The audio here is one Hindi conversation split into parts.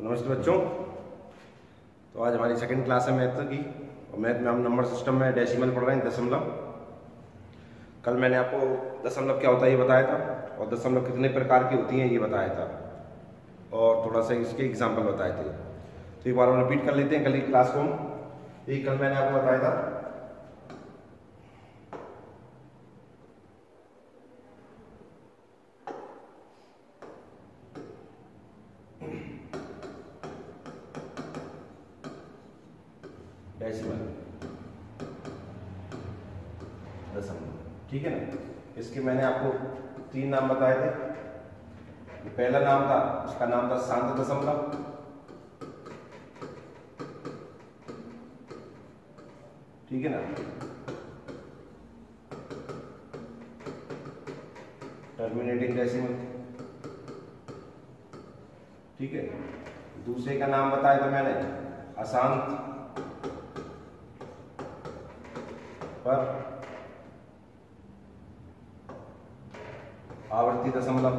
नमस्ते बच्चों। तो आज हमारी सेकंड क्लास है मैथ की, और मैथ में हम नंबर सिस्टम में डेसिमल पढ़ रहे हैं, दशमलव। कल मैंने आपको दशमलव क्या होता है ये बताया था, और दशमलव कितने प्रकार की होती हैं ये बताया था, और थोड़ा सा इसके एग्जाम्पल बताए थे। तो एक बार हम रिपीट कर लेते हैं कल की क्लास को। ये कल मैंने आपको बताया था डेसिमल, दशमलव, ठीक है ना। इसके मैंने आपको 3 नाम बताए थे। पहला नाम था, उसका नाम था शांत दशमलव, ठीक है ना। टर्मिनेटिंग डेसिमल, ठीक है। दूसरे का नाम बताया था मैंने अशांत पर आवर्ती दशमलव,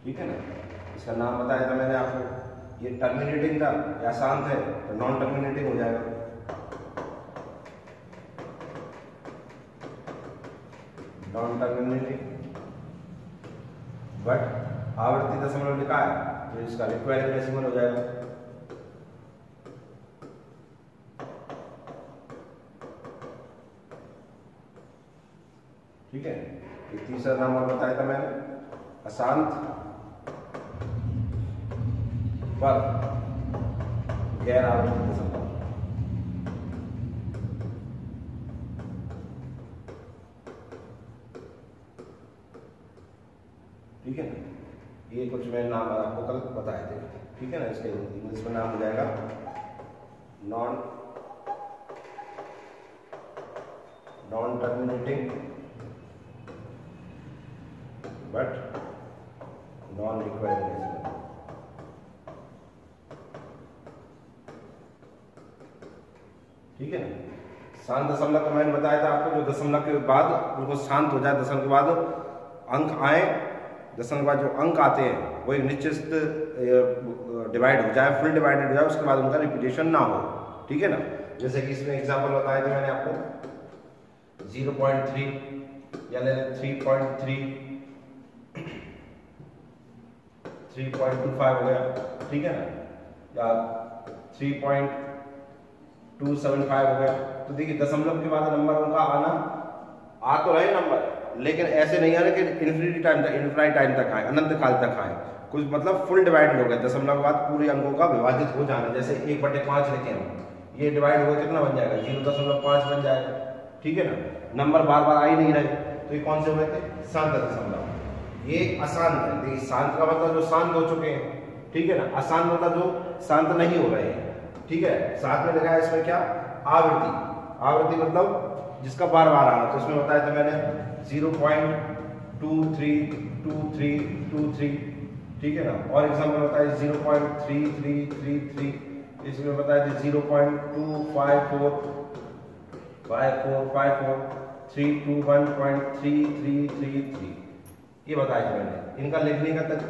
ठीक है ना। इसका नाम बताया था मैंने आपको, ये टर्मिनेटिंग था या शांत है तो नॉन टर्मिनेटिंग हो जाएगा, नॉन टर्मिनेटिंग। बट आवर्ती दशमलव लिखा है तो इसका रिक्वायर्ड डेसिमल हो जाएगा, ठीक है। एक तीसरा नाम और बताया था मैंने अशांत पर गैर आवर्ती दशमलव, ठीक है ना। ये कुछ मैंने नाम आपको कल बताए थे, ठीक है ना। इसके इंग्लिश में नाम हो जाएगा non terminating but non required decimal, ठीक है ना। शांत दशमलव का मैंने बताया था आपको, जो दशमलव के बाद उनको शांत हो जाए, दशमलव के बाद अंक आए, दशमलव के बाद जो अंक आते हैं वो एक निश्चित डिवाइड हो जाए, फुल डिवाइडेड हो जाए, उसके बाद उनका रिपीटेशन ना हो, ठीक है ना। जैसे कि इसमें एग्जांपल बताए थे मैंने आपको 0.3 या 3.3, 3.25 हो गया, ठीक है ना, या 3.275 हो गया। तो देखिए दशमलव के बाद नंबर उनका आना आ तो रहे नंबर, लेकिन ऐसे नहीं आ रहे कि इन्फिनिटी टाइम तक, इन्फिनाइट टाइम तक आए, अनंत काल तक आए। कुछ मतलब फुल डिवाइडेड हो गया, दशमलव के बाद पूरे अंकों का विभाजित हो जाना। जैसे 1/5 लिखे हम, ये डिवाइड हो कितना बन जाएगा, 0.5 बन जाएगा, ठीक है ना। नंबर बार बार आ ही नहीं रहे, तो ये कौन से हुए थे, शांत दशमलव। ये अशांत है, देखिए शांत का मतलब जो शांत हो चुके हैं, ठीक है ना। अशांत मतलब जो शांत नहीं हो रहे हैं, ठीक है। साथ में लिखा है इसमें क्या, आवृत्ति। आवृत्ति मतलब जिसका बार बार आना, तो उसमें बताया था मैंने 0.232323, ठीक है ना। और एग्जाम्पल बताया 0.3333, इसमें बताया था 0.2545454, 321.3333, ये बताया था मैंने। इनका लिखने का तक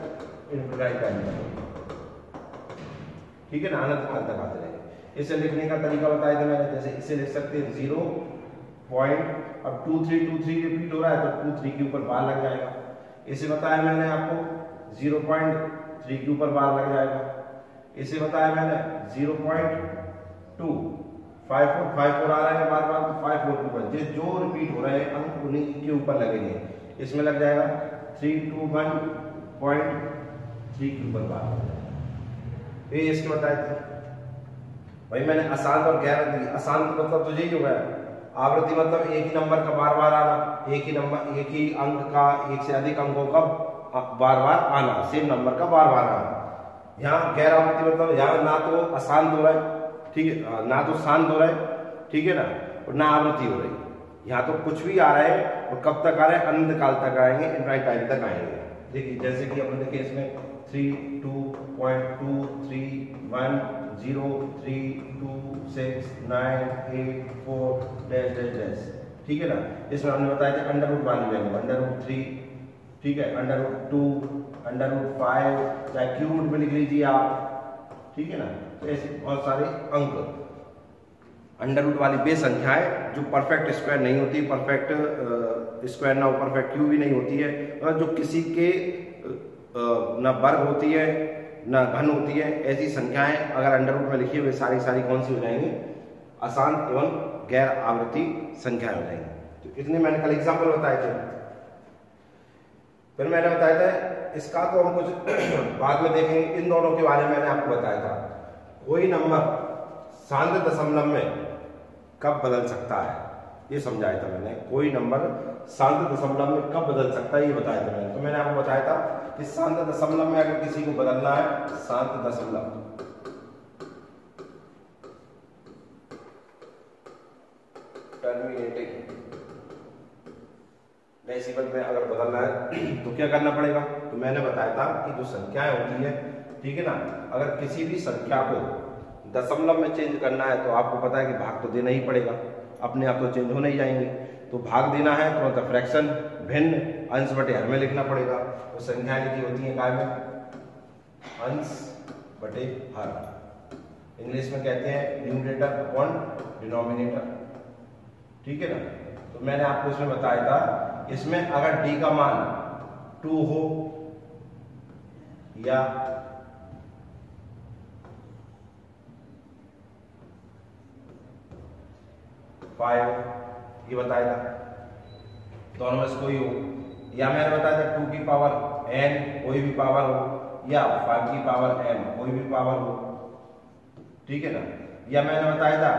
इनफिनाइट टाइम तक, ठीक है ना, अनंत काल तक आते रहेंगे। इसे लिखने का तरीका बताया था मैंने, जैसे इसे लिख सकते हैं 0. अब 2323 रिपीट हो रहा है तो 23 के ऊपर बार लग जाएगा। इसे बताया मैंने आपको 0.3 के ऊपर बार लग जाएगा। इसे बताया मैंने 0.25454 आ रहा है बार बार, 54 के ऊपर जो रिपीट हो रहे हैं अंक उन्हीं के ऊपर लगेंगे। इसमें लग जाएगा 321.3 के ऊपर बार लग जाएगा। ये इसके बताए थे भाई मैंने अशांत और गैर। अशांत मतलब तो यही हो गया, आवृत्ति मतलब एक ही नंबर का बार बार आना, एक ही अंक का एक से अधिक अंकों का बार बार आना, सेम नंबर का बार बार आना। यहाँ गैर आवृत्ति मतलब यहाँ ना तो अशांत हो रहा है, ठीक है, ना तो शांत हो रहा है, ठीक है ना, और ना आवृत्ति हो रही। यहाँ तो कुछ भी आ रहा है, और कब तक आ रहे हैं, अनंत काल तक आएंगे, इनफाइनाइट टाइम तक आएंगे। देखिए जैसे कि अपन देखिए इसमें 32.2310326984 डैश डैश डैश, ठीक है ना। इसमें हमने बताया था अंडर रूट वाली वैल्यू √3, ठीक है, √2, √5, चाहे क्यूब रूट में लिख लीजिए आप, ठीक है ना। तो ऐसे बहुत सारे अंक अंडर रूट वाली बे संख्याएं जो परफेक्ट स्क्वायर नहीं होती, परफेक्ट स्क्वायर ना हो, परफेक्ट क्यूब भी नहीं होती है, और जो किसी के ना वर्ग होती है ना घन होती है, ऐसी संख्याएं अगर अंडर रूट में लिखी हुई सारी सारी कौन सी हो जाएंगी, अशांत एवं गैर आवृत्ति संख्याएं हो जाएंगी। तो इतने मैंने कल एग्जाम्पल बताए थे। फिर मैंने बताया था इसका तो हम कुछ बाद में देखेंगे, इन दोनों के बारे में मैंने आपको बताया था। कोई नंबर शांत दशमलव में कब बदल सकता है ये समझाया था मैंने। कोई नंबर शांत दशमलव में कब बदल सकता है ये बताया था मैंने। तो मैंने आपको बताया था कि शांत दशमलव में अगर किसी को बदलना है, शांत दशमलव टर्मिनेटिंग डेसिमल में अगर बदलना है तो क्या करना पड़ेगा। तो मैंने बताया था कि जो संख्याएं होती है, ठीक है ना, अगर किसी भी संख्या को दशमलव में चेंज करना है तो आपको पता है कि भाग तो देना ही पड़ेगा, अपने आप तो चेंज हो नहीं जाएंगे। तो भाग देना है तो मतलब फ्रैक्शन भिन्न अंश बटे हर में लिखना पड़ेगा। तो संख्याएं लिखी होती है काय में, अंश बटे हर, इंग्लिश में कहते हैं न्यूमरेटर अपॉन डिनोमिनेटर, ठीक है ना। तो मैंने आपको इसमें बताया था, इसमें अगर d का मान 2 हो या ये बताया था, दोनों में से कोई हो, या मैंने बताया था 2 की पावर n कोई भी पावर हो, या 5 की पावर m कोई भी पावर हो, ठीक है ना। या मैंने बताया था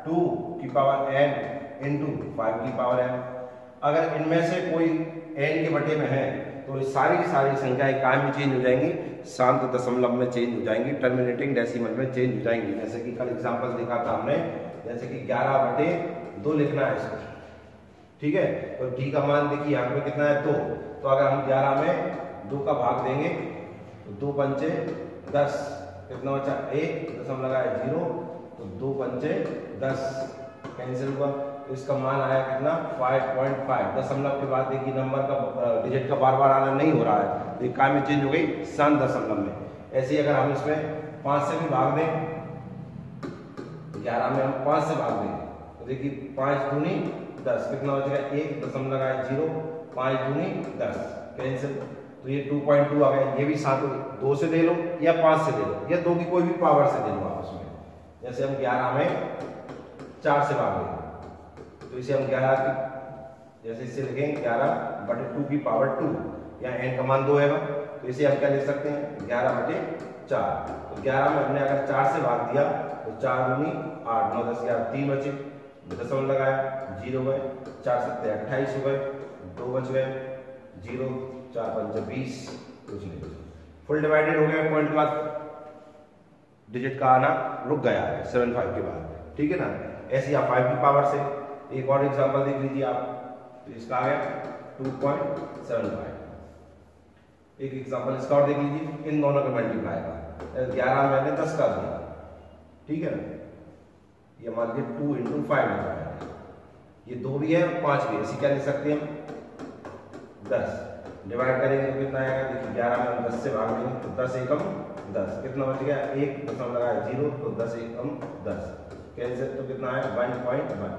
2 की पावर n इंटू 5 की पावर m। अगर इनमें से कोई n के बटे में है तो सारी की सारी संख्याएं काय में चेंज हो जाएंगी, शांत दशमलव में चेंज हो जाएंगी, टर्मिनेटिंग डेसिमल में चेंज हो जाएंगी। जैसे कि कल एग्जांपल देखा था हमने, जैसे कि 11/2 लिखना है इसको, ठीक है। तो d का मान देखिए यहाँ पे कितना है 2, तो अगर हम 11 में 2 का भाग देंगे तो 2 पंचे 10, कितना बचा 1, दशमलव लगाया 0, तो 2 पंचे 10 कैंसिल हुआ, तो इसका मान आया कितना 5.5। दशमलव के बाद देखिए नंबर का डिजिट का बार बार आना नहीं हो रहा है, तो काय में चेंज हो गई, शांत दशमलव में। ऐसे ही अगर हम इसमें 5 से भी भाग दें, 11 में हम 5 से भाग दें तो देखिए 5 दूनी 10, कितना बचेगा 1, दशमलव लगाया 0, 5 दूनी 10 कैंसिल, तो ये 2.2 आ गया। ये भी साथ 2 से दे लो या 5 से दे लो या 2 की कोई भी पावर से दे लो आपस में। जैसे हम 11 में 4 से भाग देंगे तो इसे हम 11 की, जैसे इससे लिखेंगे 11/2 की पावर 2, या n का मान 2 है, तो इसे हम क्या लिख सकते हैं 11/4। तो 11 में हमने अगर 4 से भाग दिया तो 4 दूनी 8, 9 10 11, 3 बचे, दशमलव लगाया 0 गए, 4 7 28 हो गए, 2 बच गए 0, 4 5 20, कुछ नहीं बचा, फुल डिवाइडेड हो गया। पॉइंट के बाद डिजिट का आना रुक गया है 7.5 के बाद, ठीक है ना। ऐसे आप 5 की पावर से एक और एग्जांपल देख लीजिए आप, तो इसका आ गया 2.75। एक एग्जांपल इसका और देख लीजिए, इन दोनों का मल्टीप्लाई का 11 मैंने 10 का दिया, ठीक है ना। ये मान लीजिए 2 × 5 लिखा है, ये 2 भी है 5 भी है, इसी क्या लिख सकते हैं हम 10। डिवाइड करेंगे तो कितना आएगा, देखिए 11 में हम 10 से भाग देंगे तो 10 एकम 10, कितना बच गया 1, दशमलव लगाया 0, तो 10 एकम 10 कैंसिल, तो कितना आया 1.1।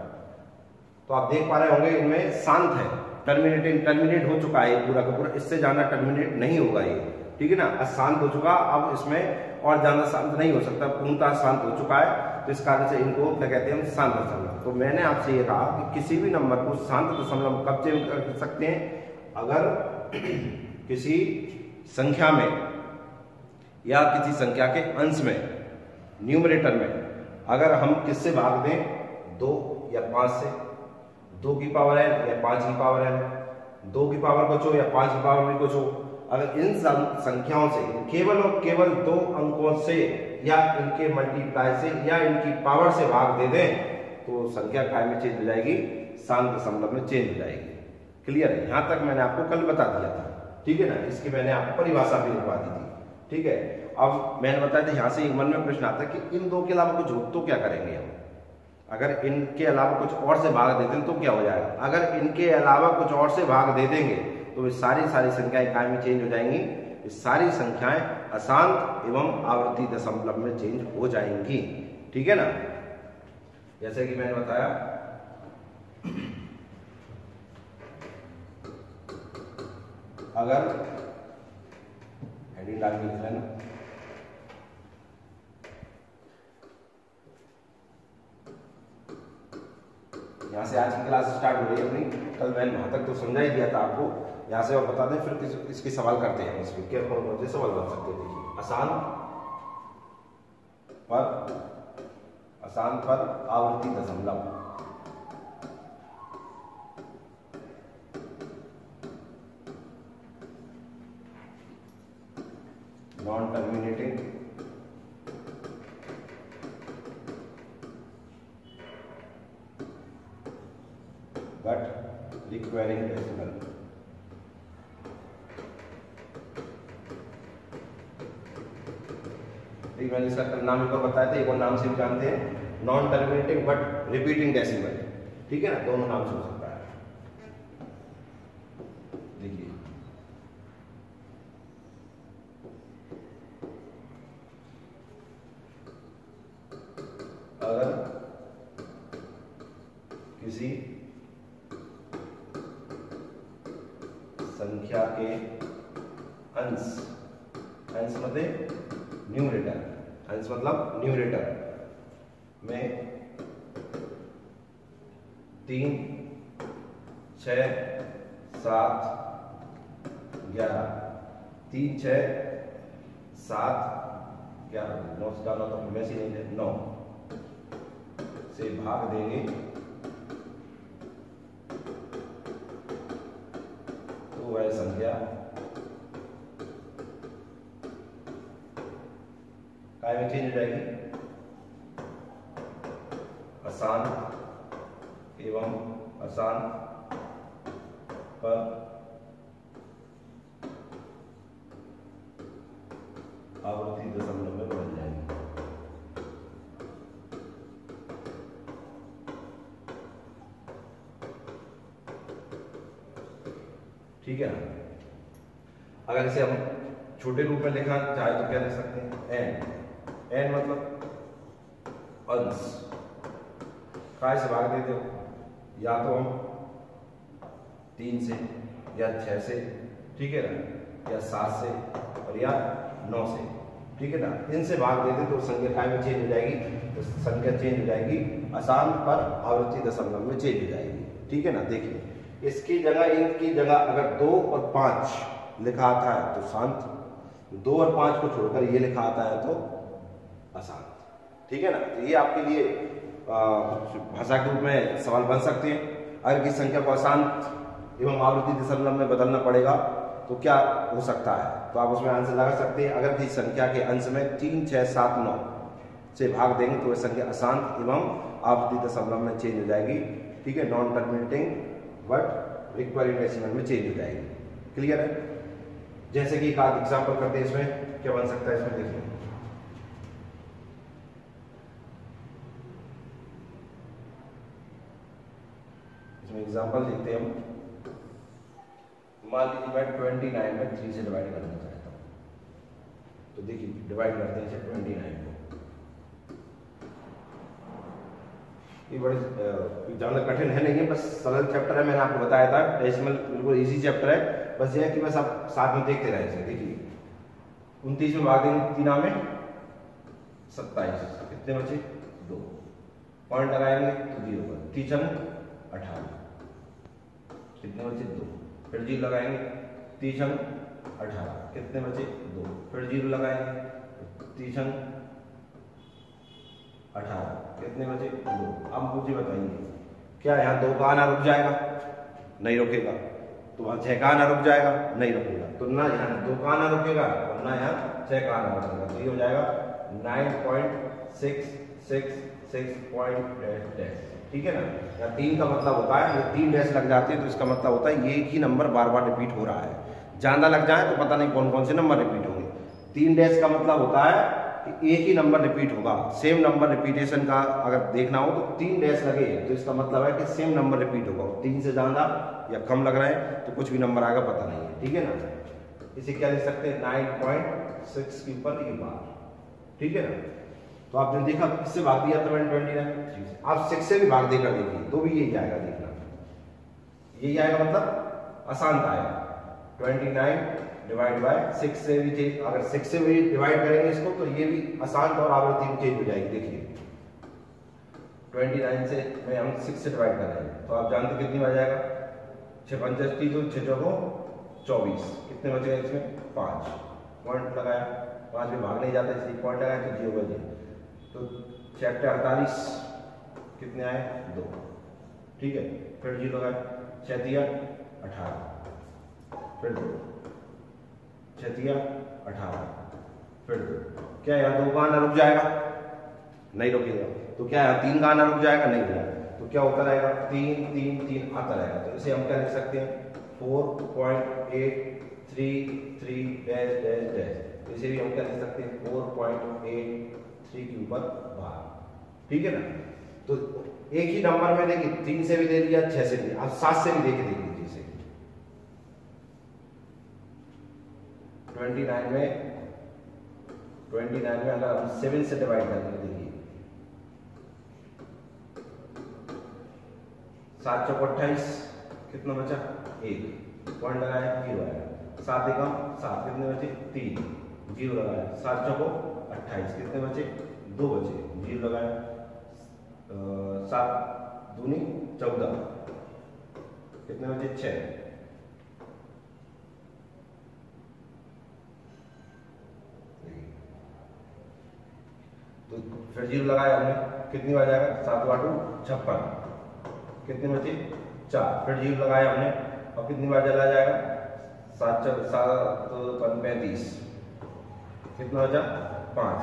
तो आप देख पा रहे होंगे इनमें शांत है, टर्मिनेट हो चुका है पूरा का पूरा, इससे ज्यादा टर्मिनेट नहीं होगा ये, ठीक है ना। अशांत हो चुका, अब इसमें और ज्यादा शांत नहीं हो सकता, पूर्णतः शांत हो चुका है। तो इस कारण से इनको क्या कहते हैं हम, शांत दशमलव। तो मैंने आपसे ये कहा कि किसी भी नंबर को शांत दशमलव कब चेंज कर सकते हैं, अगर किसी संख्या में या किसी संख्या के अंश में, न्यूमरेटर में, अगर हम किससे भाग दें 2 या 5 से, 2 की पावर n या 5 की पावर n, 2 की पावर कुछ हो या 5 की पावर भी कुछ हो, अगर इन संख्याओं से केवल और केवल 2 अंकों से या इनके मल्टीप्लाई से या इनकी पावर से भाग दे दें तो संख्या काय में चेंज हो जाएगी, शांत दशमलव में चेंज हो जाएगी। क्लियर है, यहां तक मैंने आपको कल बता दिया था, ठीक है ना। इसकी मैंने आपको परिभाषा भी लिखवा दी थी, ठीक है। अब मैंने बताया था, यहां से मन में प्रश्न आता है कि इन 2 के अलावा कुछ हो तो क्या करेंगे हम। अगर इनके अलावा कुछ और से भाग देते हैं तो क्या हो जाएगा, अगर इनके अलावा कुछ और से भाग दे देंगे तो ये सारी संख्याएं काय में चेंज हो जाएंगी, ये सारी संख्याएं अशांत एवं आवर्ती दशमलव में चेंज हो जाएंगी। ठीक है ना, जैसे कि मैंने बताया अगर हेडिंग डाल के लिख लेना, यहाँ से आज की क्लास स्टार्ट हो रही है अपनी। कल मैंने वहां तक तो समझा ही दिया था आपको, यहाँ से और बता दें फिर इसके सवाल करते हैं। इसमें क्या कौन से सवाल बन सकते हैं, देखिए अशांत पर आवर्ती दशमलव, non terminating but requiring decimal. मैंने इसका नाम एक और बताया था, एक और नाम से भी जानते हैं, non terminating but repeating decimal. ठीक है ना, दोनों नाम से हो सकता है। देखिए अगर किसी संख्या के अंश मतलब न्यूमरेटर, अंश मतलब न्यूमरेटर में 3, 6, 7, 11, 3, 6, 7, 11, 9 से डाला तो में से नहीं, 9 से भाग देंगे तो वह संख्या काय में चेंज हो जाएगी, अशांत एवं अशांत पर आवर्ती दशमलव में बदल जाएगी। ठीक है ना, अगर इसे हम छोटे रूप में लिखा चाहे तो क्या लिख सकते हैं, एन मतलब अंश, काय से भाग देते हो, या तो हम 3 से या 6 से, ठीक है ना, या 7 से और या 9 से। ठीक है ना, इनसे भाग देते तो संख्या काय में चेंज हो जाएगी, तो संख्या चेंज हो जाएगी, अशांत पर आवर्ती दशमलव में चेंज हो जाएगी। ठीक है ना, देखिए इसकी जगह इनकी जगह अगर 2 और 5 लिखा आता है तो शांत, 2 और 5 को छोड़कर ये लिखा आता है तो अशांत। ठीक है ना, तो ये आपके लिए भाषा के रूप में सवाल बन सकते हैं। अगर किसी संख्या को अशांत एवं आवर्ती दशमलव में बदलना पड़ेगा तो क्या हो सकता है, तो आप उसमें आंसर लगा सकते हैं। अगर किसी संख्या के अंश में 3, 6, 7, 9 से भाग देंगे तो वह संख्या अशांत एवं आवर्ती दशमलव में चेंज हो जाएगी। ठीक है, non terminating but requiring decimal में चेंज हो जाएगी। क्लियर है, जैसे कि एक आध एग्जाम्पल करते हैं, इसमें क्या बन सकता है, इसमें देखिए एग्जाम्पल देखते हैं हम। मान लीजिए मैं 29 में 3 से डिवाइड करना चाहता हूँ, तो देखिए डिवाइड करते हैं 29 को। ये बड़े ज़्यादा कठिन है नहीं है, बस सरल चैप्टर है, मैंने आपको बताया था। डेसिमल बिल्कुल इजी चैप्टर है, बस ये है कि बस आप साथ में देखते रहे। इसे देखिए 29 में भाग देंगे 3 में 27, कितने बचे 2, पॉइंट लगाएंगे तो 0 पर, 3 18, कितने बचे 2, फिर 0 लगाएंगे, 3 18, कितने बचे 2, फिर 0 लगाएंगे, 3 18, कितने बचे 2। अब मुझे बताइए क्या यहाँ 2 का आना रुक जाएगा, नहीं रुकेगा, तो वहाँ 6 का आना रुक जाएगा, नहीं रुकेगा, तो ना यहाँ 2 का आना रुकेगा और ना यहाँ 6 का आना रुकेगा, तो ये हो जाएगा 9.666. ठीक है ना, या 3 का मतलब होता है, ये 3 डैश लग जाते हैं तो इसका मतलब होता है ये ही नंबर बार बार रिपीट हो रहा है। ज़्यादा लग जाए तो पता नहीं कौन कौन से नंबर रिपीट होंगे। 3 डैश का मतलब होता है कि एक ही नंबर रिपीट होगा, सेम नंबर रिपीटेशन का अगर देखना हो तो 3 डैश लगे तो इसका मतलब है कि सेम नंबर रिपीट होगा। 3 से ज़्यादा या कम लग रहा है तो कुछ भी नंबर आएगा पता नहीं है, ठीक है ना। इसे क्या लिख सकते हैं 9.6 के ऊपर ये बार, ठीक है ना। तो आपने देखा किससे भाग दिया था मैंने 29, आप 6 से भी भाग देकर देखिए तो भी यही आएगा, देखना यही आएगा, मतलब आसान आएगा। 29 डिवाइड बाय 6 से भी चेंज, अगर 6 से भी डिवाइड करेंगे इसको तो ये भी आसान और आवृत्ति में चेंज हो जाएगी। देखिए 29 से में हम 6 से डिवाइड कर रहे हैं तो आप जानते कितनी आ जाएगा, 6 पंच 30 तो 6 चौको 24, कितने बचे इसमें 5 पॉइंट लगाया, 5 में भाग नहीं जाता इसलिए पॉइंट लगाया तो 0 बचे, तो 6 48 कितने आए 2, ठीक है। फिर 0 लगाया 6 दिया 18, फिर 2 6 दिया 18, फिर 2, क्या यार 2 का आना रुक जाएगा, नहीं रुकेगा, तो क्या है 3 का आना रुक जाएगा, नहीं रुकेगा, तो क्या होता रहेगा 3 3 3 आता रहेगा। तो इसे हम क्या लिख सकते हैं 4.833 डैश डैश डैश, इसे भी हम क्या लिख सकते हैं 4.83 के ऊपर बार, ठीक है ना। तो एक ही नंबर में देखिए 3 से भी दे दिया 6 से भी, आप 7 से भी देख लीजिए। 29 में अगर हम 7 से डिवाइड करेंगे, देखिए 7 चौको 28, कितना बचा 1, पॉइंट लगाया 0 आया, 7 एकम 7, कितने बचे 3, 0 लगाया, 7 चौको 28, कितने बचे 2 बचे, 0 लगाया, 7 दूनी 14, कितने बचे 6, तो फिर 0 लगाया हमने, कितनी बार जाएगा 7 8 56, कितने बचे 4, फिर 0 लगाया हमने और कितनी बार चला जाएगा 7 7 35, कितना बचा 5,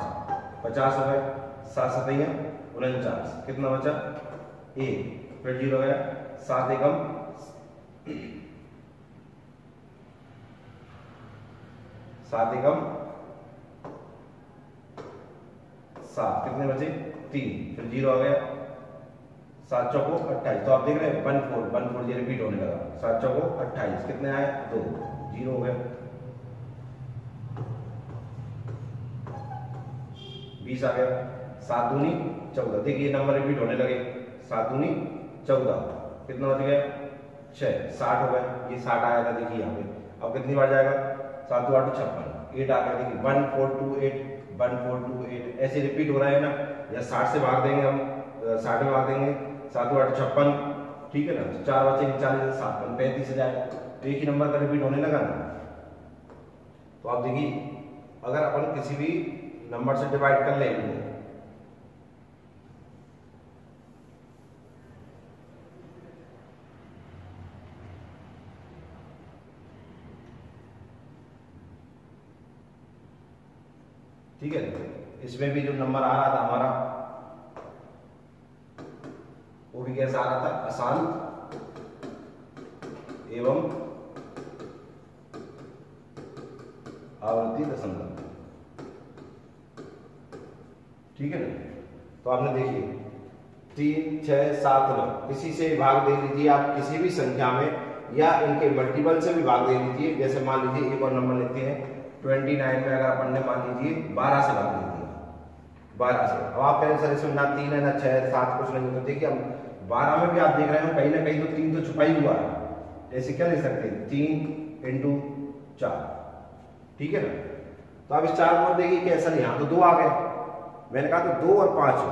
50 हो गए, 7 7 49, कितना बचा 1, फिर 0 गया 7 एकम 7 एकम 7, कितने बचे 3, फिर 0 आ गया, 7 चौको 28, तो आप देख रहे हैं 1 4 ये रिपीट होने लगा, 7 चौको 28, कितने आए 2, 0 हो गया, 20 आ गया, 7 दूनी 14, देखिए नंबर रिपीट होने लगे, 7 दूनी 14, कितना बच गया 6, 60 हो गया, ये 60 आया था देखिए यहाँ पे, अब कितनी बार जाएगा 7 8 56, 8 आ गया, देखिए 1 4 2 8 1 4 2 8, ऐसे रिपीट हो रहा है ना, या 60 से भाग देंगे हम, 60 में भाग देंगे 7 8 56, ठीक है ना, 4 बचे 40, 7 35 से जाएगा, तो एक ही नंबर का रिपीट होने लगा ना। तो आप देखिए अगर अपन किसी भी नंबर से डिवाइड कर लेंगे, ठीक है, इसमें भी जो नंबर आ रहा था हमारा वो भी कैसा आ रहा था, आसान एवं आवृत्ति दशमलव, ठीक है ना। तो आपने देखिए 3 6 7 9, किसी से भाग दे लीजिए आप, किसी भी संख्या में या इनके मल्टीपल से भी भाग दे लीजिए। जैसे मान लीजिए एक और नंबर लेते हैं 29 में अगर अपन ने मान लीजिए 12 से भाग दे दिया, 12 से, अब आप कहें सर इसमें ना 3 है ना 6 7 कुछ नहीं, तो देखिए हम 12 में भी आप देख रहे हो कहीं ना कहीं तो 3 तो छुपा ही हुआ है, ऐसे क्या लिख सकते हैं 3 × 4, ठीक है ना। तो आप इस 4 को देखिए कैसा नहीं, यहाँ तो 2 आ गए, मैंने कहा तो 2 और 5 हो,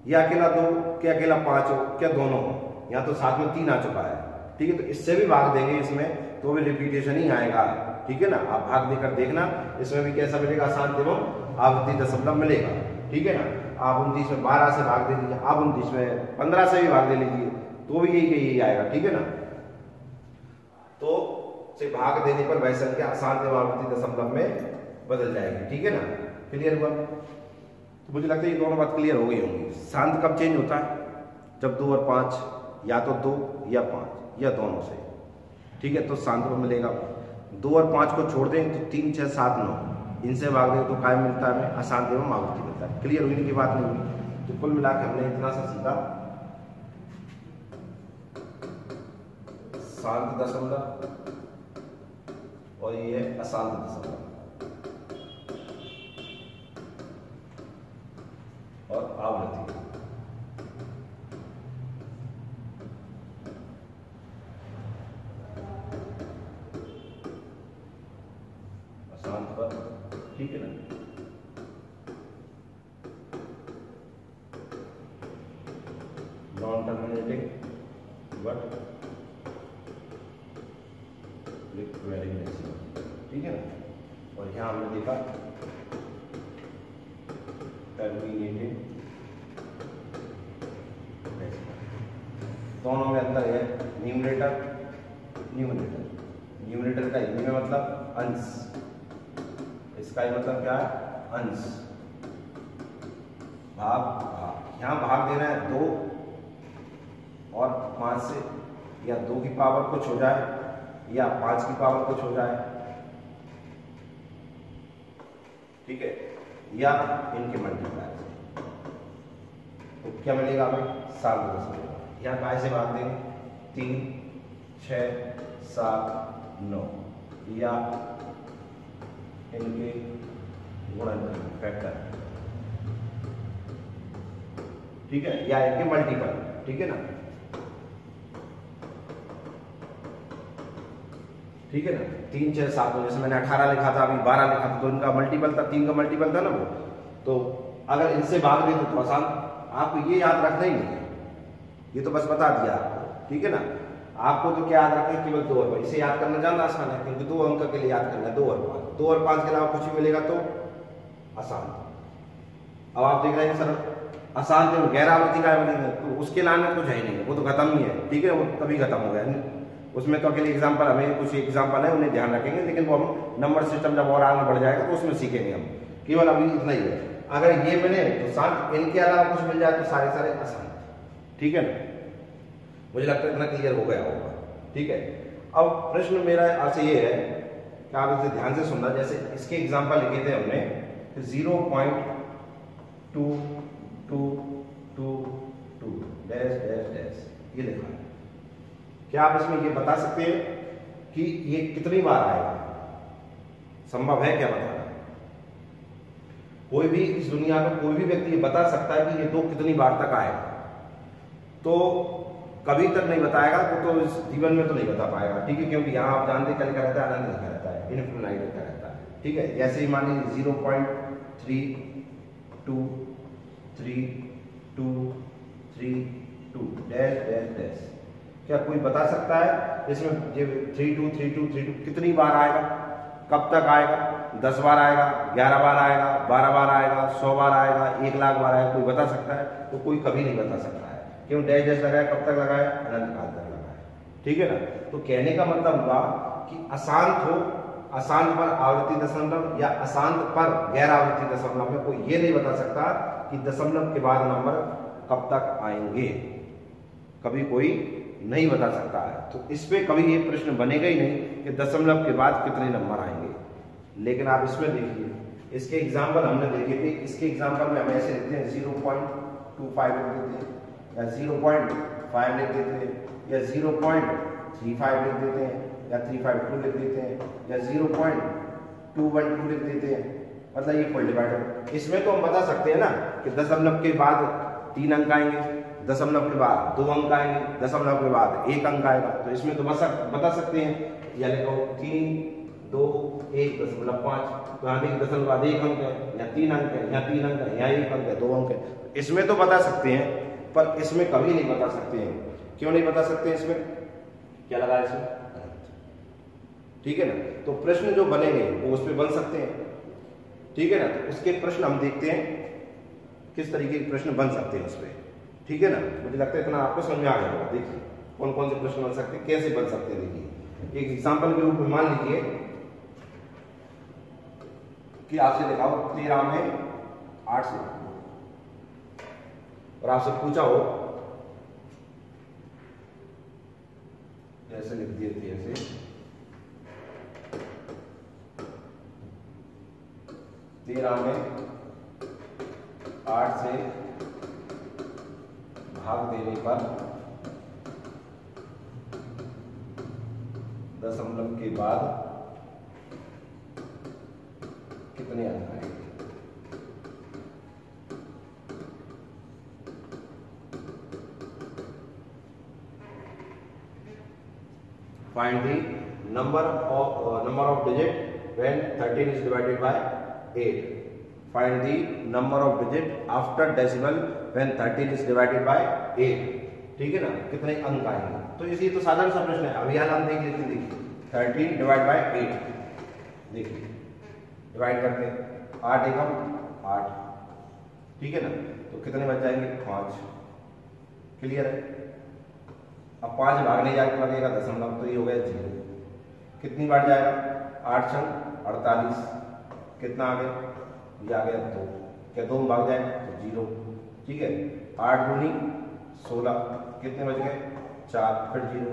या अकेला 2 क्या अकेला 5 हो, क्या दोनों हो, यहाँ तो साथ में 3 आ चुका है, ठीक है। तो इससे भी भाग देंगे इसमें तो भी रिपीटेशन ही आएगा, ठीक है ना। आप भाग देकर देखना, इसमें भी कैसा मिलेगा, आसान एवं आवृत्ति दशमलव मिलेगा, ठीक है ना। आप 29 में 12 से भाग दे लीजिए, आप 29 में 15 से भी भाग दे लीजिए तो भी यही आएगा, ठीक है ना। तो से भाग देने पर वह संख्या आसान एवं आवृत्ति दशमलव में बदल जाएगी, ठीक है ना। क्लियर हुआ? तो मुझे लगता है ये दोनों बात क्लियर हो गई होंगी। शांत कब चेंज होता है, जब 2 और 5, या तो 2 या 5 या दोनों से, ठीक है। तो शांत में मिलेगा 2 और 5 को छोड़ दें तो 3 6 7 9, इनसे भाग दे तो काय मिलता है हमें, अशांत एवं आवृत्ति मिलता है। क्लियर हुई की बात नहीं हुई? तो कुल मिला के हमने इतना सा सीखा, शांत दशमलव और ये अशांत दशमलव और आवृत्ति। अशांत पर, ठीक है ना, non terminating but requiring decimal, ठीक है ना। और यहाँ हमने देखा टर्मिनेटिंग डेसिमल। दोनों में अंतर है, न्यूमरेटर न्यूमरेटर न्यूमरेटर का हिंदी में मतलब अंश, इसका ही मतलब क्या है, अंश। भाग भाग, यहाँ भाग देना है 2 और 5 से, या 2 की पावर कुछ हो जाए या 5 की पावर कुछ हो जाए, ठीक है, या इनके मल्टीप्लाई से। तो क्या मिलेगा हमें, 7 मिलेगा। यहाँ काय से भाग देंगे, 3, 6, 7, 9, या इनके गुणन फैक्टर, ठीक है, या इनके मल्टीपल, ठीक है ना, ठीक है ना। 3, 6, 7, जैसे मैंने 18 लिखा था, अभी 12 लिखा था, तो इनका मल्टीपल था, 3 का मल्टीपल था ना वो। तो अगर इनसे भाग दे तो आसान, आपको ये याद रखना ही नहीं है, ये तो बस बता दिया आपको, ठीक है ना। आपको तो क्या याद रखना है, केवल 2 और 5, इसे याद करना जानना आसान है, क्योंकि 2 अंक के लिए याद करना है, 2 और 5, 2 और 5 के अलावा कुछ भी मिलेगा तो आसान। अब आप देख रहे हैं सर, आसान जो गैर आवृत्ति का मिलेगा, तो उसके लाने कुछ है ही नहीं, वो तो खत्म ही है, ठीक है, वो तभी खत्म हो गया। उसमें तो अकेले एग्जाम्पल, हमें कुछ एग्जाम्पल है उन्हें ध्यान रखेंगे, लेकिन वो हम नंबर सिस्टम जब और आगे बढ़ जाएगा तो उसमें सीखेंगे हम, केवल अभी इतना ही है। अगर ये मिले तो शांत, इनके अलावा कुछ मिल जाए तो सारे सारे आसान, ठीक है ना। मुझे लगता है इतना क्लियर हो गया होगा, ठीक है। अब प्रश्न मेरा आपसे ये है कि आप इसे ध्यान से सुनना। जैसे इसके एग्जाम्पल लिखे थे हमने 0.2222 डैश डैश डैश, ये लिखा है। क्या आप इसमें ये बता सकते हैं कि ये कितनी बार आएगा? संभव है क्या बताना? कोई भी इस दुनिया में कोई भी व्यक्ति ये बता सकता है कि ये 2 कितनी बार तक आएगा? तो कभी तक नहीं बताएगा, तो इस जीवन में तो नहीं बता पाएगा, ठीक है, क्योंकि यहाँ आप जानते क्या लिखा रहता है, अनंत लिखा रहता है, इनफिनिट लिखा रहता है, ठीक है। जैसे ही मान लीजिए 0.323232 डैश डैश डैश, क्या कोई बता सकता है इसमें ये 323232 कितनी बार आएगा, कब तक आएगा? 10 बार आएगा, 11 बार आएगा, 12 बार आएगा, 100 बार आएगा, 1 लाख बार आएगा? कोई बता सकता है? तो कोई कभी नहीं बता सकता है। क्यों? डैश डैश लगाया, कब तक लगाया? अनंत काल तक लगाया, ठीक है ना। तो कहने का मतलब हुआ कि अशांत हो, अशांत पर आवृत्ति दशमलव या अशांत पर गैर आवृत्ति दशमलव में कोई ये नहीं बता सकता कि दशमलव के बाद नंबर कब तक आएंगे, कभी कोई नहीं बता सकता है। तो इस पे कभी ये प्रश्न बनेगा ही नहीं कि दशमलव के बाद कितने नंबर आएंगे। लेकिन आप इसमें देखिए, इसके एग्जाम्पल हमने देखे थे, इसके एग्जाम्पल में हम ऐसे लिखते हैं 0.25 लिख देते हैं, या 0.5 लिख देते हैं, या 0.35 लिख देते हैं, या 352 लिख देते हैं, या 0.212 लिख देते हैं, मतलब ये फुल डिवाइडर। इसमें तो हम बता सकते हैं ना कि दशमलव के बाद 3 अंक आएंगे, दशमलव के बाद 2 अंक आएंगे, दशमलव के बाद 1 अंक आएगा। तो इसमें तो बता सकते हैं, या लिखो 3, 2, 1.5, तो यहाँ देखिए दशमलव बाद 1 अंक है, या 3 अंक है, या 3 अंक है, या 1 अंक है, 2 अंक है। इसमें तो बता सकते हैं, पर इसमें कभी नहीं बता सकते हैं। क्यों नहीं बता सकते? इसमें क्या लगा है इसमें? ठीक है ना। तो प्रश्न जो बनेंगे वो उस पर बन सकते हैं, ठीक है ना। तो उसके प्रश्न हम देखते हैं किस तरीके के प्रश्न बन सकते हैं उस पर, ठीक है ना। मुझे लगता है इतना आपको समझ में आ गया होगा। देखिए कौन कौन से प्रश्न बन सकते हैं, कैसे बन सकते हैं। देखिए एक एग्जाम्पल के रूप में मान लीजिए कि आपसे दिखाओ 13 में 8 से, और आपसे पूछा हो, ऐसे लिख दिए थे ऐसे, 13 में 8 से भाग देने पर दशमलव के बाद कितने अंक आएंगे? Find the number of digit when 13 is divided by 8. Find the number of digit after decimal when 13 is divided by 8. ठीक है ना, कितने अंक आएंगे? तो इसी तो साधारण सा प्रश्न है। अभी हम देख लेते हैं। देखिए 13 डिवाइड बाय 8, देखिए डिवाइड करते हैं, 8 एकम 8, ठीक है ना, तो कितने बच जाएंगे? 5। क्लियर है? अब 5 भागने जाके लगेगा दशमलव, तो ये हो गया 0। कितनी बार जाएगा? 8 छंग 48, कितना आ गया? ये आ गया 2। क्या 2 में भाग जाएगा? तो 0। ठीक है, 8 दूनी 16, कितने बच गए? 4, फिर 0,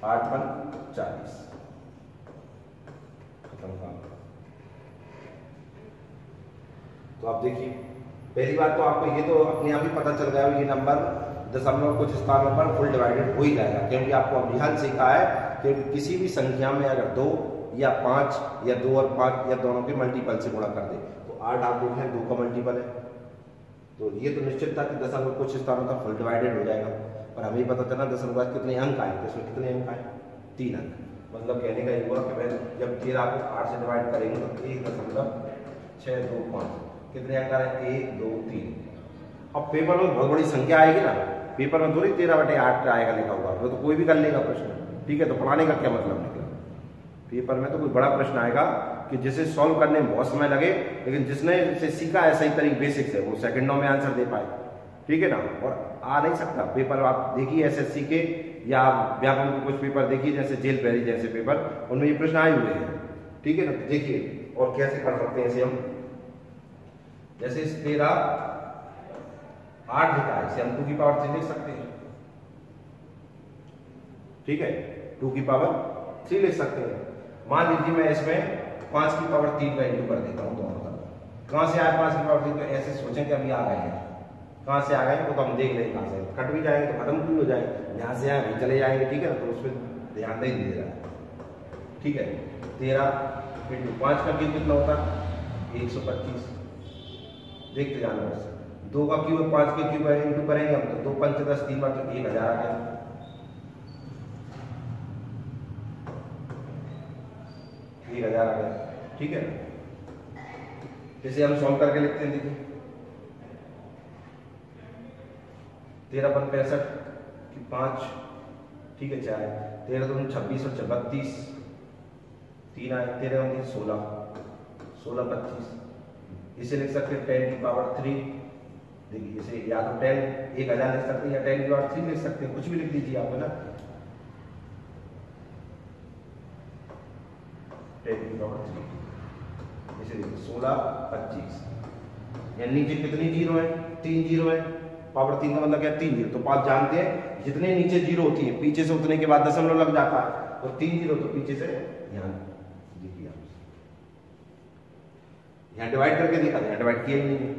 8 पन 40, खत्म काम। तो आप देखिए, पहली बात तो आपको ये तो अपने आप ही पता चल गया ये नंबर दशमलव कुछ स्थानों पर फुल डिवाइडेड हो ही जाएगा, क्योंकि आपको अब ध्यान सीखा है कि किसी भी संख्या में अगर 2 या 5 या 2 और 5 या दोनों के मल्टीपल से गुणा कर दे तो 8 आप देख लें 2 का मल्टीपल है, तो ये तो निश्चित था कि दशमलव कुछ स्थानों पर फुल डिवाइडेड हो जाएगा। पर हमें पता चला दशमलव कितने अंक आए, तो इसमें कितने अंक आए? 3 अंक। मतलब कहने का ये हुआ कि मैं जब 13 को 8 से डिवाइड करेंगे तो 1.625 कितने अंक आ रहे हैं? 1 2 3। अब पेपर में बहुत बड़ी संख्या आएगी ना, पेपर में थोड़ी 13/8 आएगा लिखा हुआ, वो तो कोई भी कर लेगा प्रश्न। ठीक है, तो पढ़ाने का क्या मतलब निकला? पेपर में तो कोई बड़ा प्रश्न आएगा कि जिसे सॉल्व करने में बहुत समय लगे, लेकिन जिसने इसे सीखा है सही तरीके बेसिक से, वो सेकंडों में आंसर दे पाए। ठीक है ना, और आ नहीं सकता पेपर। आप देखिए एसएससी के या व्यापक के कुछ पेपर देखिए, जैसे जेल पैरी जैसे पेपर, उनमें ये प्रश्न आए हुए हैं। ठीक है ना, देखिए और कैसे कर सकते हैं इसे हम। जैसे 13 8 लिखा है, इसे हम 2 की पावर 3 लिख सकते हैं। ठीक है, 2 की पावर 3 लिख सकते हैं। मान लीजिए मैं इसमें 5 की पावर 3 का इंटू कर देता हूँ दोनों तरफ। कहाँ से आया 5 की पावर 3? तो ऐसे सोचें कि अभी आ गए हैं, कहाँ से आ गए वो तो हम देख लेंगे, कहाँ से कट भी जाएंगे तो खत्म भी हो जाएंगे, यहाँ से आए चले जाएंगे। ठीक है ना, तो उस पर ध्यान नहीं दे रहा है। ठीक है, 13 इंटू 5 का क्यूब कितना होता है? 125। देखते जाना बस। 2 का क्यूब 5 के क्यूब इंटू करेंगे हम, तो 2 5 10 3 बार तो 1000 आ गया। 1000 आ गया। ठीक है, इसे हम सॉल्व करके लिखते हैं। देखिए 13 पर 65 की 5, ठीक है 4, 13 2 26 और 32, 3 आए, 13 2 16, 16 25। इसे लिख सकते हैं 10 की पावर 3। देखिए इसे या तो 1000 लिख सकते हैं या 10 की पावर 3 लिख सकते हैं, कुछ भी लिख दीजिए आप, है ना। 10 की पावर 3, इसे देखिए 16 25। यानी नीचे कितनी जीरो है? 3 जीरो है। पावर 3 का मतलब क्या? 3 जीरो। तो आप जानते हैं जितने नीचे जीरो होती है पीछे से उतने के बाद दशमलव लग जाता है, तो 3 जीरो तो पीछे से यहाँ देखिए आप, यहाँ डिवाइड करके देखा था, यहाँ डिवाइड किया ही नहीं है।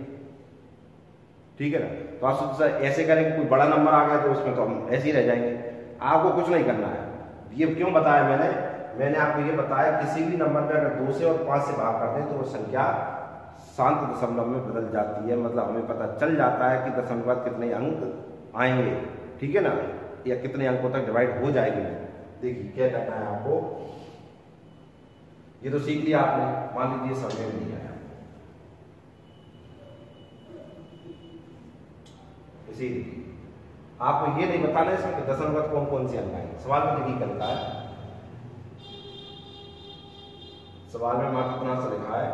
ठीक है ना, तो आप ऐसे करेंगे, कोई बड़ा नंबर आ गया तो उसमें तो हम ऐसे ही रह जाएंगे। आपको कुछ नहीं करना है। ये क्यों बताया मैंने आपको ये बताया, किसी भी नंबर पे अगर 2 से और 5 से भाग करते हैं तो वो संख्या शांत दशमलव में बदल जाती है। मतलब हमें पता चल जाता है कि दशमलव बाद कितने अंक आएंगे। ठीक है ना, या कितने अंकों तक डिवाइड हो जाएंगे। देखिए क्या करना है आपको, ये तो सीख लिया आपने, मान लीजिए समझ में नहीं आया, इसीलिए आपको ये नहीं बताना है इसमें दशमलव कौन कौन से अंक आएंगे। सवाल में देखिए क्या लिखा है, सवाल में मात्र इतना सा लिखा है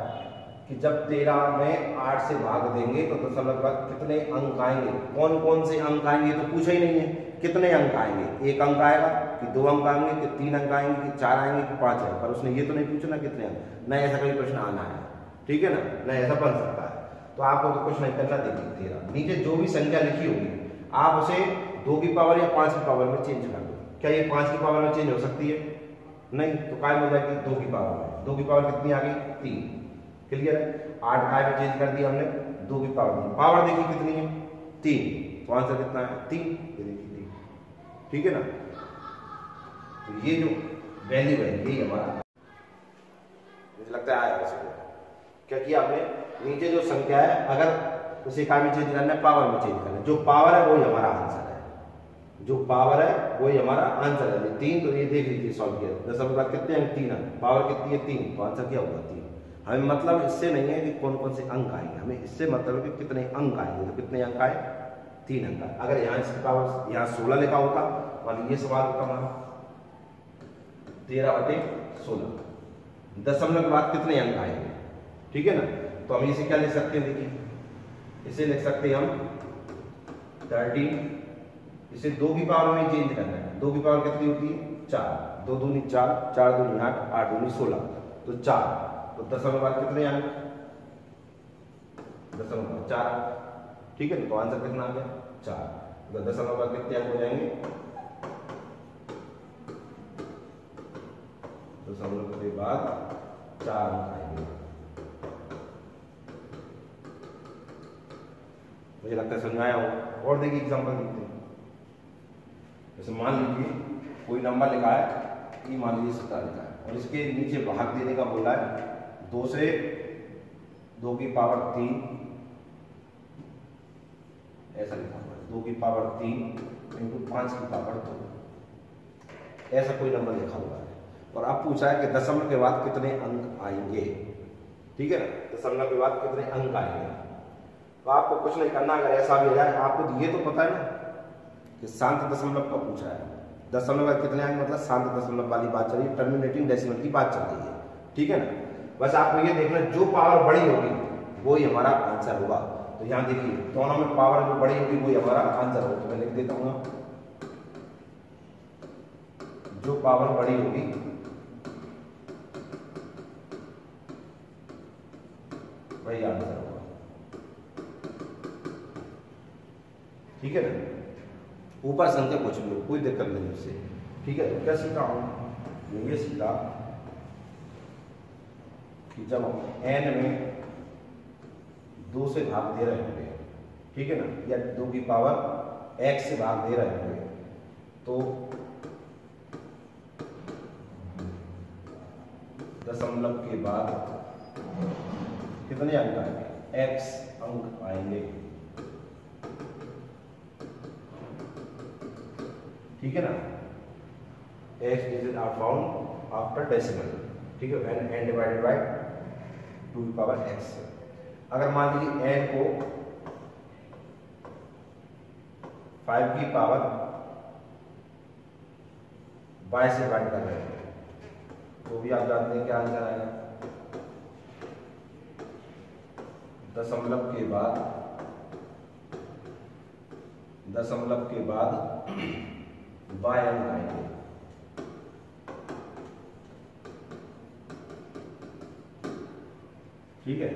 कि जब 13 में 8 से भाग देंगे तो दशमलव बाद कितने अंक आएंगे। कौन कौन से अंक आएंगे तो पूछा ही नहीं है, कितने अंक आएंगे। 1 अंक आएगा कि 2 अंक आएंगे कि 3 अंक आएंगे कि 4 आएंगे कि 5 आएंगे, पर उसने ये तो नहीं पूछना कितने अंक। न ऐसा कोई प्रश्न आना है, ठीक है ना, न ऐसा बन सकता है। तो आपको तो कुछ नहीं करना। देखिए 13 नीचे जो भी संख्या लिखी होगी आप उसे 2 की पावर या 5 की पावर में चेंज कर दो। क्या ये 5 की पावर में चेंज हो सकती है? नहीं, तो कायम हो जाएगी 2 की पावर में। 2 की पावर कितनी आ गई? 3। क्लियर है। 8 काय में चेंज कर दिया हमने, 2 की पावर दी, पावर देखिए कितनी है 3, तो आंसर कितना है 3, ये देखिए 3, ठीक है ना। तो ये जो वैल्यू है यही हमारा, मुझे लगता है आया वैसे क्या किया आपने, नीचे जो संख्या है अगर उसे काय में चेंज करना है, पावर में चेंज करना है, जो पावर है वही हमारा आंसर है, जो पावर है वही हमारा आंसर है। 3 तो ये देख लीजिए सॉल्व किया, 10 बाद कितने अंक 3 अंक, पावर कितनी है 3, तो आंसर क्या होगा 3। हमें मतलब इससे नहीं है कि कौन कौन से अंक आएंगे, हमें इससे मतलब है कि कितने अंक आएंगे, तो कितने अंक आए 3 अंक आए। अगर यहाँ इसकी पावर यहाँ 16 लिखा होता, मान ये सवाल होता हमारा 13/16, दशमलव के बाद कितने अंक आएंगे, ठीक है ना। तो हम इसे क्या लिख सकते हैं, देखिए इसे लिख सकते हैं हम 13, इसे 2 की पावर में चेंज करना है, 2 की पावर कितनी होती है 4, 2 दूनी 4, 4 दूनी 8, 8 दूनी 16, तो 4, तो दशमलव बाद कितने अंक, दशमलव बाद 4, ठीक है ना। तो आंसर कितना आ गया 4, तो दशमलव बाद कितने अंक हो जाएंगे, दशमलव के बाद 4 अंक आएंगे। मुझे लगता है समझ आया होगा। और देखिए एग्जांपल देखते हैं, जैसे मान लीजिए कोई नंबर लिखा है, ये मान लीजिए 17 लिखा है और इसके नीचे भाग देने का बोला है, 2 से 2 की पावर 3 ऐसा लिखा हुआ है, 2 की पावर 3 इंटू 5 की पावर 2, ऐसा कोई नंबर लिखा हुआ है। और अब पूछा है कि दशमलव के बाद कितने अंक आएंगे, ठीक है ना, दशमलव के बाद कितने अंक आएंगे। तो आपको कुछ नहीं करना, अगर ऐसा भी हो जाए, आपको ये तो पता है ना कि शांत दशमलव का पूछा है, दशमलव का कितने आएंगे, मतलब शांत दशमलव वाली बात चल रही है, टर्मिनेटिंग डेसिमल की बात चल रही है, ठीक है ना। बस आपको ये देखना जो पावर बड़ी होगी वो ही हमारा आंसर होगा। तो यहाँ देखिए दोनों में पावर जो बड़ी होगी वही हमारा आंसर होगा। तो मैं लिख देता हूँ जो पावर बड़ी होगी वही आंसर होगा, ठीक है ना। ऊपर संख्या कुछ भी हो, कोई दिक्कत नहीं उससे, ठीक है। तो क्या सीखा हूं, ये सीखा कि जब हम n में 2 से भाग दे रहे होंगे, ठीक है ना, या 2 की पावर x से भाग दे रहे होंगे, तो दशमलव के बाद कितने अंक आएंगे, x अंक आएंगे, ठीक है ना। x digits are found after decimal, ठीक है, when n divided by 2 की पावर x। अगर मान लीजिए n को 5 की पावर y से डिवाइड कर रहे हैं, तो भी आप जानते हैं क्या आंसर आएगा, दशमलव के बाद y अंक आएंगे, ठीक है।